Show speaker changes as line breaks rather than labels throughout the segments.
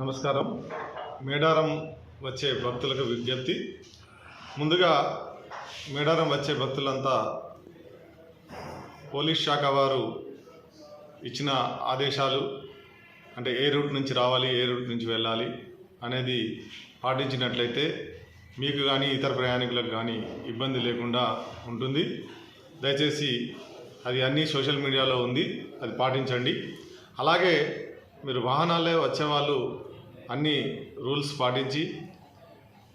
నమస్కారం. మేడారం వచ్చే భక్తులకు విజ్ఞప్తి. ముందుగా మేడారం వచ్చే భక్తులంతా పోలీస్ శాఖ వారు ఇచ్చిన ఆదేశాలు, అంటే ఏ రూట్ నుంచి రావాలి, ఏ రూట్ నుంచి వెళ్ళాలి అనేది పాటించినట్లయితే మీకు కానీ ఇతర ప్రయాణికులకు కానీ ఇబ్బంది లేకుండా ఉంటుంది. దయచేసి అది అన్ని సోషల్ మీడియాలో ఉంది, అది పాటించండి. అలాగే మీరు వాహనాలే వచ్చేవాళ్ళు అన్ని రూల్స్ పాటించి,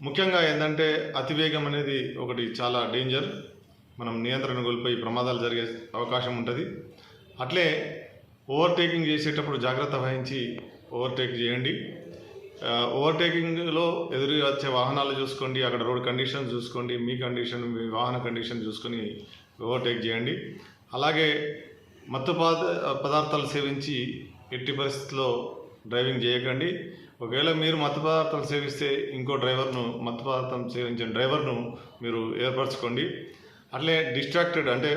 ముఖ్యంగా ఏంటంటే అతివేగం అనేది ఒకటి చాలా డేంజర్. మనం నియంత్రణ కోల్పోయి ప్రమాదాలు జరిగే అవకాశం ఉంటుంది. అట్లే ఓవర్టేకింగ్ చేసేటప్పుడు జాగ్రత్త వహించి ఓవర్టేక్ చేయండి. ఓవర్టేకింగ్లో ఎదురు వచ్చే వాహనాలు చూసుకోండి, అక్కడ రోడ్ కండిషన్ చూసుకోండి, మీ కండిషన్, మీ వాహన కండిషన్ చూసుకొని ఓవర్టేక్ చేయండి. అలాగే మత్తు పదార్థాలు సేవించి ఎట్టి పరిస్థితుల్లో డ్రైవింగ్ చేయకండి. ఒకవేళ మీరు మత్తు పదార్థాలు సేవిస్తే ఇంకో డ్రైవర్ను, మత్తు పదార్థం సేవించిన డ్రైవర్ను మీరు ఏర్పరచుకోండి. అట్లే డిస్ట్రాక్టెడ్ అంటే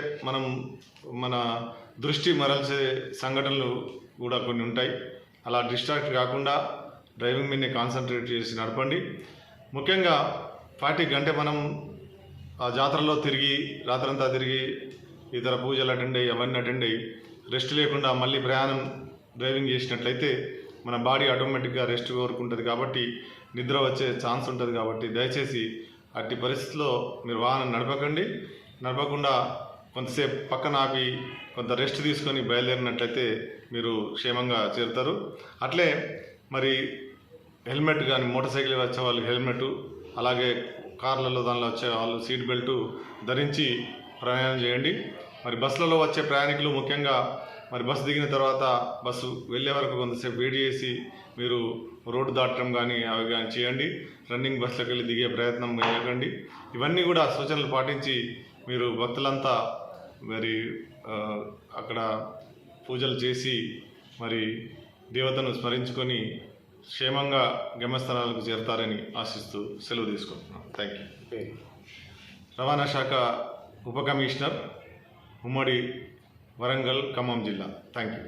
మన దృష్టి మరల్చే సంఘటనలు కూడా కొన్ని ఉంటాయి. అలా డిస్ట్రాక్ట్ కాకుండా డ్రైవింగ్ మీదనే కాన్సన్ట్రేట్ చేసి నడపండి. ముఖ్యంగా 40 గంటే మనం ఆ జాతరలో తిరిగి, రాత్రంతా తిరిగి, ఇతర పూజలు అటెండ్ అయ్యి, అవన్నీ అటెండ్ అయ్యి రెస్ట్ లేకుండా మళ్ళీ ప్రయాణం డ్రైవింగ్ చేసినట్లయితే మన బాడీ ఆటోమేటిక్గా రెస్ట్ కోరుకుంటుంది. కాబట్టి నిద్ర వచ్చే ఛాన్స్ ఉంటుంది. కాబట్టి దయచేసి అట్టి పరిస్థితిలో మీరు వాహనం నడపకుండా కొంతసేపు పక్కన ఆపి కొంత రెస్ట్ తీసుకొని బయలుదేరినట్లయితే మీరు క్షేమంగా చేరుతారు. అట్లే మరి హెల్మెట్ కానీ, మోటార్ సైకిల్ వచ్చే వాళ్ళు హెల్మెట్, అలాగే కార్లలో దానిలో వచ్చే వాళ్ళు సీట్ బెల్ట్ ధరించి ప్రయాణం చేయండి. మరి బస్సులలో వచ్చే ప్రయాణికులు ముఖ్యంగా మరి బస్సు దిగిన తర్వాత బస్సు వెళ్ళే వరకు కొంతసేపు వెయిట్ చేసి మీరు రోడ్డు దాటడం కానీ అవి కానీ చేయండి. రన్నింగ్ బస్సులకు వెళ్ళి దిగే ప్రయత్నం చేయకండి. ఇవన్నీ కూడా సూచనలు పాటించి మీరు భక్తులంతా మరి అక్కడ పూజలు చేసి మరి దేవతను స్మరించుకొని క్షేమంగా గమ్యస్థానాలకు చేరుతారని ఆశిస్తూ సెలవు తీసుకుంటున్నాం. Thank you. రవాణా శాఖ ఉప కమిషనర్, ఉమ్మడి వరంగల్, ఖమ్మం జిల్లా. Thank you.